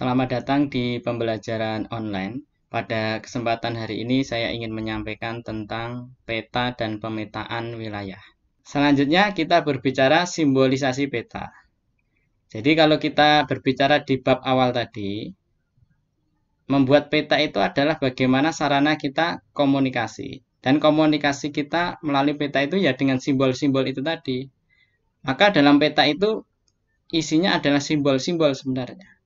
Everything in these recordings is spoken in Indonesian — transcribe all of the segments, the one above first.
Selamat datang di pembelajaran online. Pada kesempatan hari ini saya ingin menyampaikan tentang peta dan pemetaan wilayah. Selanjutnya kita berbicara simbolisasi peta. Jadi kalau kita berbicara di bab awal tadi, membuat peta itu adalah bagaimana sarana kita komunikasi. Dan komunikasi kita melalui peta itu ya dengan simbol-simbol itu tadi. Maka dalam peta itu isinya adalah simbol-simbol sebenarnya.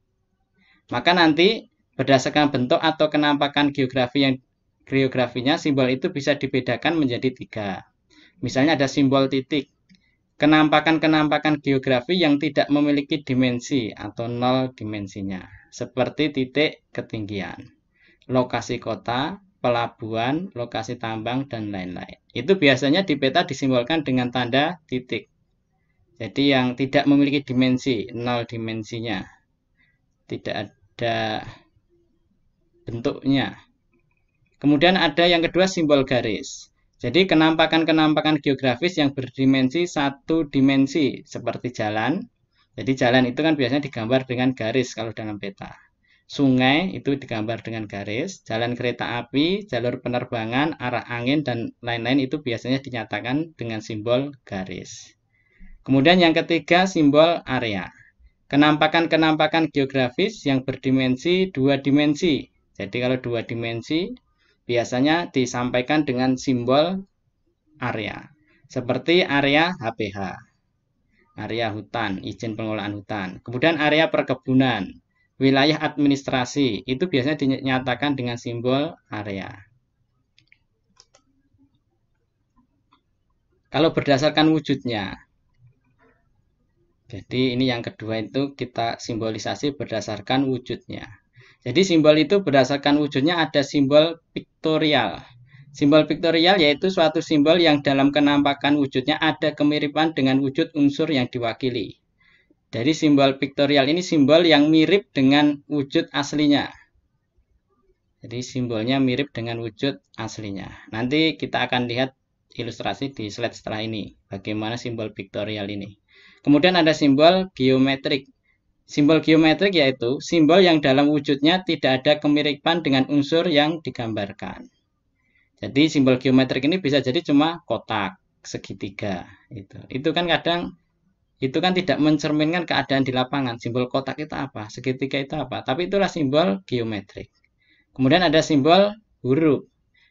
Maka nanti berdasarkan bentuk atau kenampakan geografinya, simbol itu bisa dibedakan menjadi 3. Misalnya ada simbol titik. Kenampakan geografi yang tidak memiliki dimensi atau 0 dimensinya. Seperti titik ketinggian, lokasi kota, pelabuhan, lokasi tambang, dan lain-lain. Itu biasanya di peta disimbolkan dengan tanda titik. Jadi yang tidak memiliki dimensi, 0 dimensinya. Tidak ada bentuknya. Kemudian ada yang kedua simbol garis. Jadi kenampakan geografis yang berdimensi 1 dimensi seperti jalan. Jadi jalan itu kan biasanya digambar dengan garis kalau dalam peta. Sungai itu digambar dengan garis. Jalan kereta api, jalur penerbangan, arah angin, dan lain-lain itu biasanya dinyatakan dengan simbol garis. Kemudian yang ketiga simbol area. Kenampakan geografis yang berdimensi 2 dimensi. Jadi kalau 2 dimensi biasanya disampaikan dengan simbol area. Seperti area HPH, area hutan, izin pengelolaan hutan. Kemudian area perkebunan, wilayah administrasi, itu biasanya dinyatakan dengan simbol area. Kalau berdasarkan wujudnya, jadi ini yang kedua itu kita simbolisasi berdasarkan wujudnya. Jadi simbol itu berdasarkan wujudnya ada simbol piktorial. Simbol piktorial yaitu suatu simbol yang dalam kenampakan wujudnya ada kemiripan dengan wujud unsur yang diwakili. Dari simbol piktorial ini simbol yang mirip dengan wujud aslinya. Jadi simbolnya mirip dengan wujud aslinya. Nanti kita akan lihat ilustrasi di slide setelah ini. Bagaimana simbol piktorial ini. Kemudian ada simbol geometrik. Simbol geometrik yaitu simbol yang dalam wujudnya tidak ada kemiripan dengan unsur yang digambarkan. Jadi simbol geometrik ini bisa jadi cuma kotak, segitiga. Itu kan kadang itu kan tidak mencerminkan keadaan di lapangan. Simbol kotak itu apa? Segitiga itu apa? Tapi itulah simbol geometrik. Kemudian ada simbol huruf.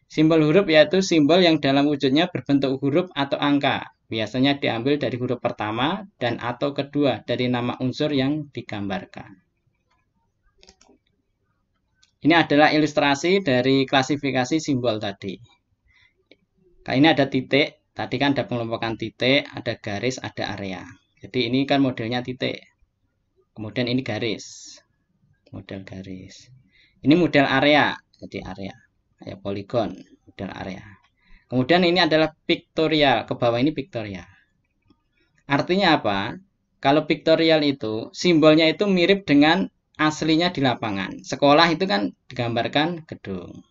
Simbol huruf yaitu simbol yang dalam wujudnya berbentuk huruf atau angka. Biasanya diambil dari huruf pertama dan atau kedua dari nama unsur yang digambarkan. Ini adalah ilustrasi dari klasifikasi simbol tadi. Nah, ini ada titik. Tadi kan ada pengelompokan titik, ada garis, ada area. Jadi ini kan modelnya titik. Kemudian ini garis. Model garis. Ini model area. Jadi area. Kayak poligon. Model area. Kemudian ini adalah piktorial. Ke bawah ini piktorial. Artinya apa? Kalau piktorial itu, simbolnya itu mirip dengan aslinya di lapangan. Sekolah itu kan digambarkan gedung.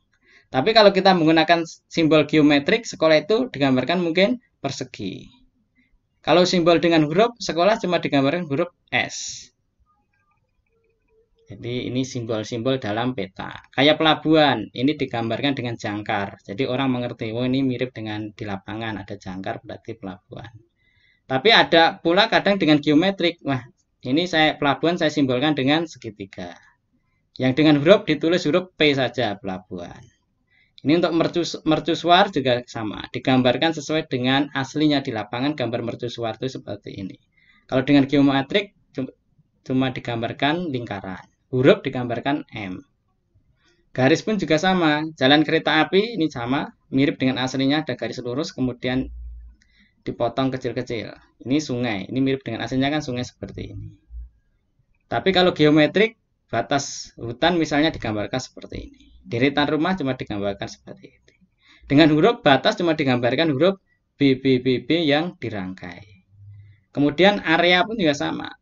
Tapi kalau kita menggunakan simbol geometrik, sekolah itu digambarkan mungkin persegi. Kalau simbol dengan huruf, sekolah cuma digambarkan huruf S. Jadi ini simbol-simbol dalam peta. Kayak pelabuhan, ini digambarkan dengan jangkar. Jadi orang mengerti, oh ini mirip dengan di lapangan, ada jangkar berarti pelabuhan. Tapi ada pula kadang dengan geometrik. Wah, ini pelabuhan saya simbolkan dengan segitiga. Yang dengan huruf ditulis huruf P saja, pelabuhan. Ini untuk mercusuar juga sama. Digambarkan sesuai dengan aslinya di lapangan, gambar mercusuar itu seperti ini. Kalau dengan geometrik, cuma digambarkan lingkaran. Huruf digambarkan M. Garis pun juga sama. Jalan kereta api ini sama, mirip dengan aslinya, ada garis lurus, kemudian dipotong kecil-kecil. Ini sungai, ini mirip dengan aslinya kan sungai seperti ini. Tapi kalau geometrik, batas hutan misalnya digambarkan seperti ini. Deretan rumah cuma digambarkan seperti ini. Dengan huruf batas cuma digambarkan huruf BBBB yang dirangkai. Kemudian area pun juga sama.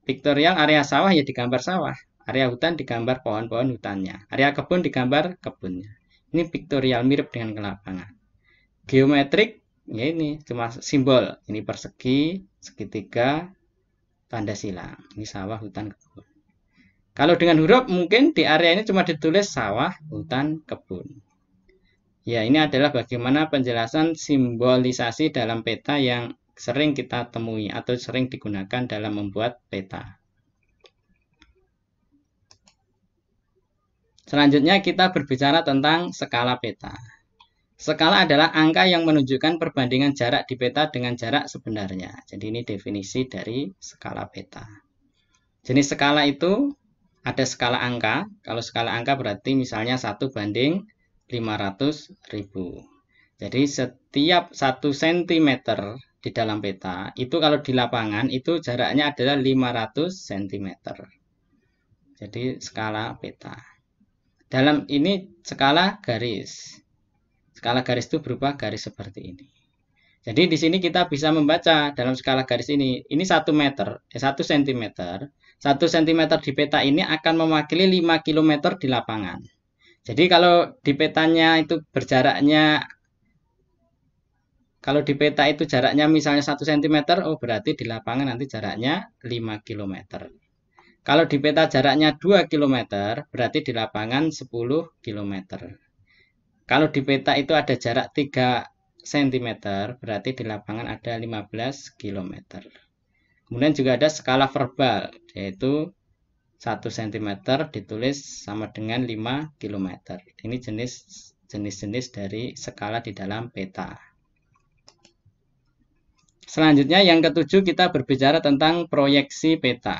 Piktorial area sawah ya digambar sawah. Area hutan digambar pohon-pohon hutannya. Area kebun digambar kebunnya. Ini piktorial mirip dengan ke lapangan. Geometrik ya ini cuma simbol. Ini persegi, segitiga, tanda silang. Ini sawah, hutan, kebun. Kalau dengan huruf mungkin di area ini cuma ditulis sawah, hutan, kebun. Ya, ini adalah bagaimana penjelasan simbolisasi dalam peta yang sering kita temui atau sering digunakan dalam membuat peta. Selanjutnya kita berbicara tentang skala peta. Skala adalah angka yang menunjukkan perbandingan jarak di peta dengan jarak sebenarnya. Jadi ini definisi dari skala peta. Jenis skala itu ada skala angka. Kalau skala angka berarti misalnya 1:500.000. Jadi setiap 1 cm di dalam peta, itu kalau di lapangan itu jaraknya adalah 500 cm. Jadi skala peta. Dalam ini skala garis. Skala garis itu berupa garis seperti ini. Jadi di sini kita bisa membaca dalam skala garis ini 1 meter, 1 cm. 1 cm di peta ini akan mewakili 5 km di lapangan. Jadi kalau di petanya itu berjaraknya, kalau di peta itu jaraknya misalnya 1 cm, oh berarti di lapangan nanti jaraknya 5 km. Kalau di peta jaraknya 2 km, berarti di lapangan 10 km. Kalau di peta itu ada jarak 3 cm, berarti di lapangan ada 15 km. Kemudian juga ada skala verbal, yaitu 1 cm ditulis sama dengan 5 km. Ini jenis-jenis dari skala di dalam peta. Selanjutnya yang ketujuh kita berbicara tentang proyeksi peta.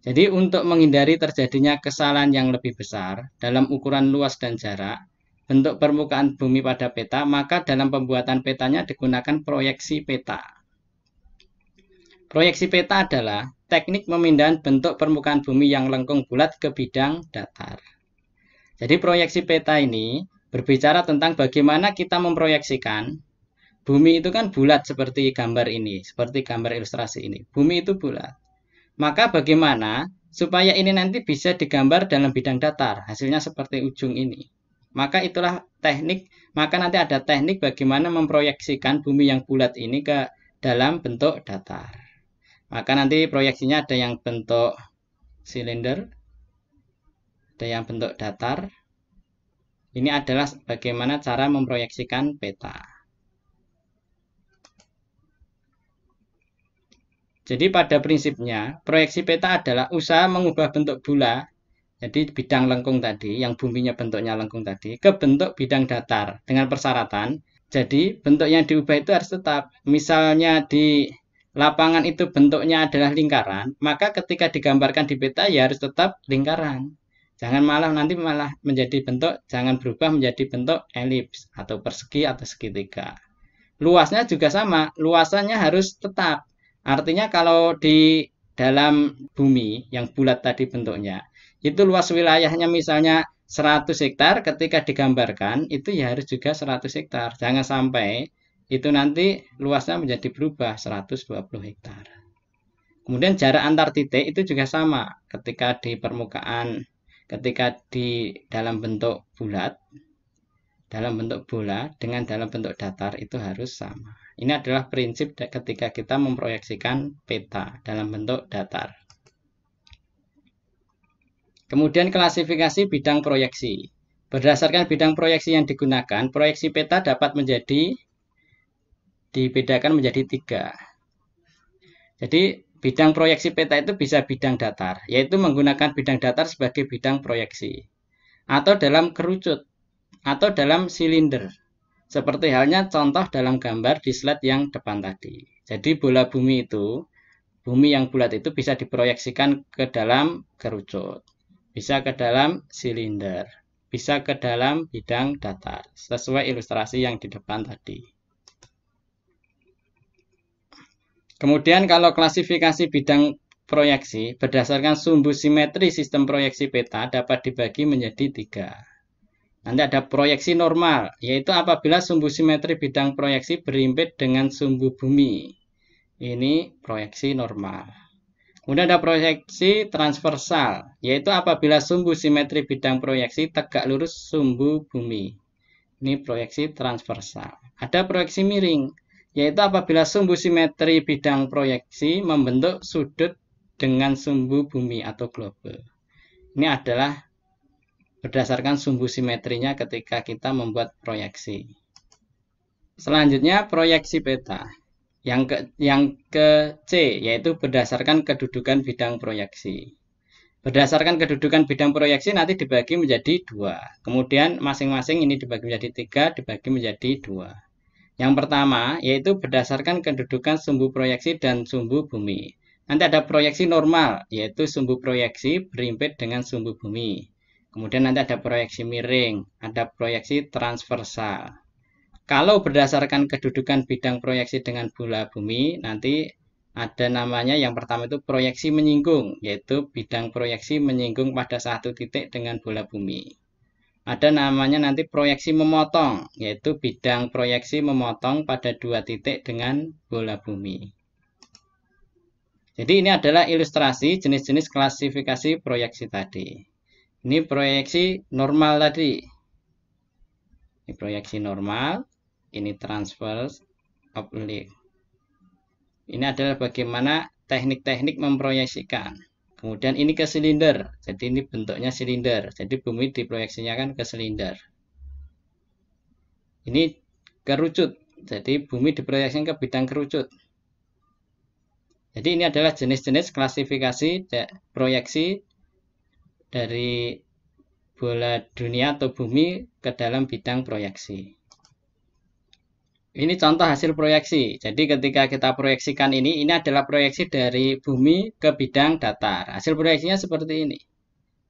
Jadi untuk menghindari terjadinya kesalahan yang lebih besar dalam ukuran luas dan jarak, bentuk permukaan bumi pada peta, maka dalam pembuatan petanya digunakan proyeksi peta. Proyeksi peta adalah teknik pemindahan bentuk permukaan bumi yang lengkung bulat ke bidang datar. Jadi proyeksi peta ini berbicara tentang bagaimana kita memproyeksikan bumi itu kan bulat seperti gambar ini, seperti gambar ilustrasi ini. Bumi itu bulat. Maka bagaimana supaya ini nanti bisa digambar dalam bidang datar, hasilnya seperti ujung ini. Maka itulah teknik, maka nanti ada teknik bagaimana memproyeksikan bumi yang bulat ini ke dalam bentuk datar. Maka nanti proyeksinya ada yang bentuk silinder, ada yang bentuk datar. Ini adalah bagaimana cara memproyeksikan peta. Jadi pada prinsipnya, proyeksi peta adalah usaha mengubah bentuk bola, jadi bidang lengkung tadi, yang buminya bentuknya lengkung tadi, ke bentuk bidang datar dengan persyaratan. Jadi bentuk yang diubah itu harus tetap. Misalnya di lapangan itu bentuknya adalah lingkaran, maka ketika digambarkan di peta ya harus tetap lingkaran. Jangan nanti menjadi bentuk, jangan berubah menjadi bentuk elips atau persegi atau segitiga. Luasnya juga sama, luasannya harus tetap. Artinya kalau di dalam bumi yang bulat tadi bentuknya, itu luas wilayahnya misalnya 100 hektar, ketika digambarkan itu ya harus juga 100 hektar. Jangan sampai itu nanti luasnya menjadi berubah 120 hektar. Kemudian jarak antar titik itu juga sama. Ketika di permukaan, ketika di dalam bentuk bulat, dalam bentuk bola dengan dalam bentuk datar itu harus sama. Ini adalah prinsip ketika kita memproyeksikan peta dalam bentuk datar. Kemudian klasifikasi bidang proyeksi. Berdasarkan bidang proyeksi yang digunakan, proyeksi peta dapat dibedakan menjadi 3. Jadi bidang proyeksi peta itu bisa bidang datar, yaitu menggunakan bidang datar sebagai bidang proyeksi. Atau dalam kerucut, atau dalam silinder. Seperti halnya contoh dalam gambar di slide yang depan tadi. Jadi bola bumi itu, bumi yang bulat itu bisa diproyeksikan ke dalam kerucut. Bisa ke dalam silinder, bisa ke dalam bidang datar, sesuai ilustrasi yang di depan tadi. Kemudian kalau klasifikasi bidang proyeksi, berdasarkan sumbu simetri sistem proyeksi peta dapat dibagi menjadi 3. Nanti ada proyeksi normal, yaitu apabila sumbu simetri bidang proyeksi berimpit dengan sumbu bumi. Ini proyeksi normal. Kemudian ada proyeksi transversal, yaitu apabila sumbu simetri bidang proyeksi tegak lurus sumbu bumi. Ini proyeksi transversal. Ada proyeksi miring, yaitu apabila sumbu simetri bidang proyeksi membentuk sudut dengan sumbu bumi atau globe. Ini adalah berdasarkan sumbu simetrinya ketika kita membuat proyeksi. Selanjutnya proyeksi peta. Yang ke C, yaitu berdasarkan kedudukan bidang proyeksi. Berdasarkan kedudukan bidang proyeksi nanti dibagi menjadi 2. Kemudian masing-masing ini dibagi menjadi 3, dibagi menjadi 2. Yang pertama, yaitu berdasarkan kedudukan sumbu proyeksi dan sumbu bumi. Nanti ada proyeksi normal, yaitu sumbu proyeksi berimpit dengan sumbu bumi. Kemudian nanti ada proyeksi miring, ada proyeksi transversal. Kalau berdasarkan kedudukan bidang proyeksi dengan bola bumi, nanti ada namanya yang pertama itu proyeksi menyinggung, yaitu bidang proyeksi menyinggung pada satu titik dengan bola bumi. Ada namanya nanti proyeksi memotong, yaitu bidang proyeksi memotong pada 2 titik dengan bola bumi. Jadi ini adalah ilustrasi jenis-jenis klasifikasi proyeksi tadi. Ini proyeksi normal tadi. Ini proyeksi normal. Ini transverse, oblique. Ini adalah bagaimana teknik-teknik memproyeksikan. Kemudian ini ke silinder. Jadi ini bentuknya silinder. Jadi bumi diproyeksinya kan ke silinder. Ini kerucut. Jadi bumi diproyeksikan ke bidang kerucut. Jadi ini adalah jenis-jenis klasifikasi proyeksi dari bola dunia atau bumi ke dalam bidang proyeksi. Ini contoh hasil proyeksi. Jadi ketika kita proyeksikan ini adalah proyeksi dari bumi ke bidang datar. Hasil proyeksinya seperti ini.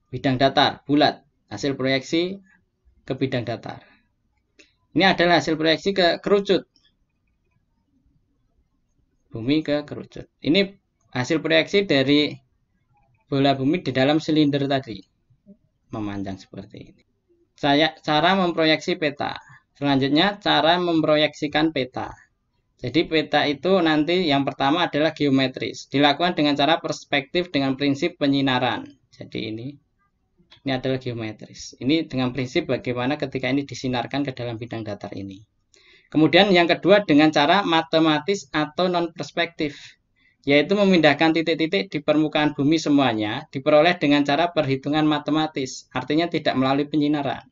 Bidang datar, bulat. Hasil proyeksi ke bidang datar. Ini adalah hasil proyeksi ke kerucut. Bumi ke kerucut. Ini hasil proyeksi dari bola bumi di dalam silinder tadi. Memanjang seperti ini. Cara memproyeksi peta. Selanjutnya, cara memproyeksikan peta. Jadi peta itu nanti yang pertama adalah geometris. Dilakukan dengan cara perspektif dengan prinsip penyinaran. Jadi ini adalah geometris. Ini dengan prinsip bagaimana ketika ini disinarkan ke dalam bidang datar ini. Kemudian yang kedua dengan cara matematis atau non-perspektif. Yaitu memindahkan titik-titik di permukaan bumi semuanya diperoleh dengan cara perhitungan matematis. Artinya tidak melalui penyinaran.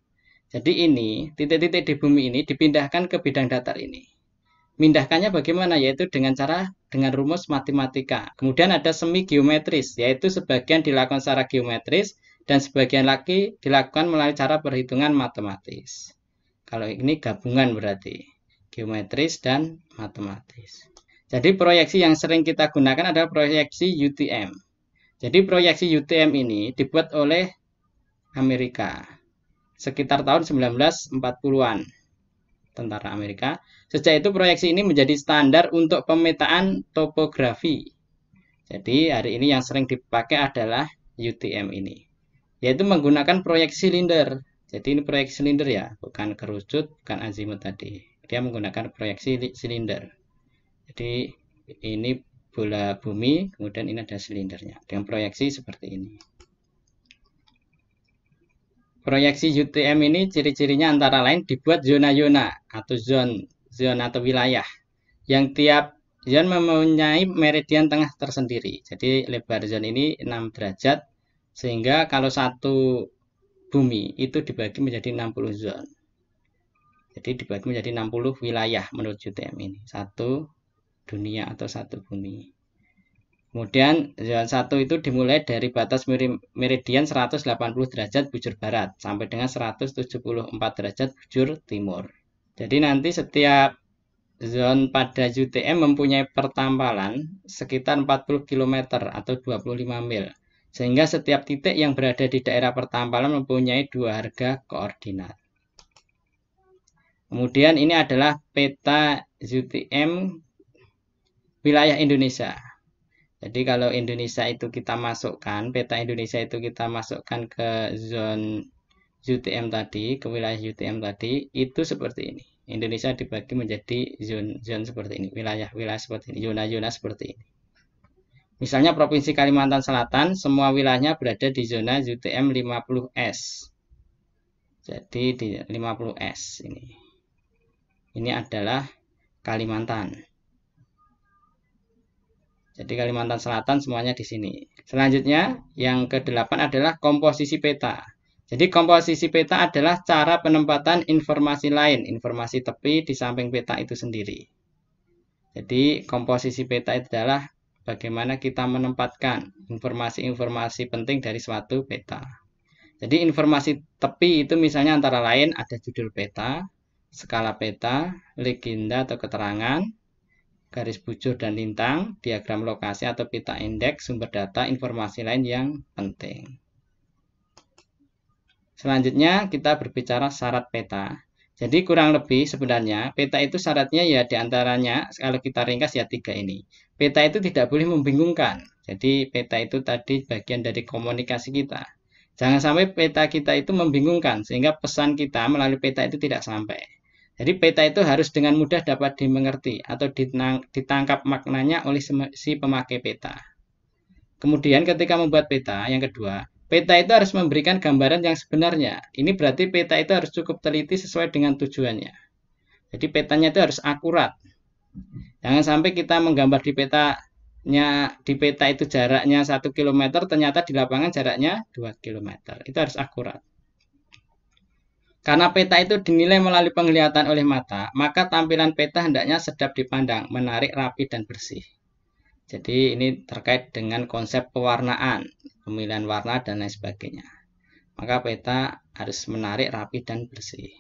Jadi ini, titik-titik di bumi ini dipindahkan ke bidang datar ini. Mindahkannya bagaimana? Yaitu dengan rumus matematika. Kemudian ada semi geometris, yaitu sebagian dilakukan secara geometris dan sebagian lagi dilakukan melalui cara perhitungan matematis. Kalau ini gabungan berarti geometris dan matematis. Jadi proyeksi yang sering kita gunakan adalah proyeksi UTM. Jadi proyeksi UTM ini dibuat oleh Amerika. Sekitar tahun 1940-an, tentara Amerika. Sejak itu proyeksi ini menjadi standar untuk pemetaan topografi. Jadi hari ini yang sering dipakai adalah UTM ini, yaitu menggunakan proyeksi silinder. Jadi ini proyeksi silinder ya, bukan kerucut, bukan azimut tadi. Dia menggunakan proyeksi silinder. Jadi ini bola bumi, kemudian ini ada silindernya dengan proyeksi seperti ini. Proyeksi UTM ini ciri-cirinya antara lain dibuat zona-zona atau zona atau wilayah yang tiap zona mempunyai meridian tengah tersendiri. Jadi lebar zona ini 6 derajat sehingga kalau satu bumi itu dibagi menjadi 60 zona. Jadi dibagi menjadi 60 wilayah menurut UTM ini. Satu dunia atau satu bumi. Kemudian zona 1 itu dimulai dari batas meridian 180 derajat bujur barat sampai dengan 174 derajat bujur timur. Jadi nanti setiap zona pada UTM mempunyai pertampalan sekitar 40 km atau 25 mil. Sehingga setiap titik yang berada di daerah pertampalan mempunyai 2 harga koordinat. Kemudian ini adalah peta UTM wilayah Indonesia. Jadi kalau Indonesia itu kita masukkan, peta Indonesia itu kita masukkan ke zona UTM tadi, ke wilayah UTM tadi, itu seperti ini. Indonesia dibagi menjadi zona seperti ini, wilayah-wilayah seperti ini, zona-zona seperti ini. Misalnya Provinsi Kalimantan Selatan, semua wilayahnya berada di zona UTM 50S. Jadi di 50S ini. Ini adalah Kalimantan. Jadi Kalimantan Selatan semuanya di sini. Selanjutnya, yang ke-8 adalah komposisi peta. Jadi komposisi peta adalah cara penempatan informasi lain, informasi tepi di samping peta itu sendiri. Jadi komposisi peta itu adalah bagaimana kita menempatkan informasi-informasi penting dari suatu peta. Jadi informasi tepi itu misalnya antara lain ada judul peta, skala peta, legenda atau keterangan, garis bujur dan lintang, diagram lokasi atau peta indeks, sumber data, informasi lain yang penting. Selanjutnya kita berbicara syarat peta. Jadi kurang lebih sebenarnya peta itu syaratnya ya diantaranya kalau kita ringkas ya 3 ini. Peta itu tidak boleh membingungkan. Jadi peta itu tadi bagian dari komunikasi kita. Jangan sampai peta kita itu membingungkan sehingga pesan kita melalui peta itu tidak sampai. Jadi peta itu harus dengan mudah dapat dimengerti atau ditangkap maknanya oleh si pemakai peta. Kemudian ketika membuat peta, yang kedua, peta itu harus memberikan gambaran yang sebenarnya. Ini berarti peta itu harus cukup teliti sesuai dengan tujuannya. Jadi petanya itu harus akurat. Jangan sampai kita menggambar di peta itu jaraknya 1 km, ternyata di lapangan jaraknya 2 km. Itu harus akurat. Karena peta itu dinilai melalui penglihatan oleh mata, maka tampilan peta hendaknya sedap dipandang, menarik, rapi, dan bersih. Jadi ini terkait dengan konsep pewarnaan, pemilihan warna, dan lain sebagainya. Maka peta harus menarik, rapi, dan bersih.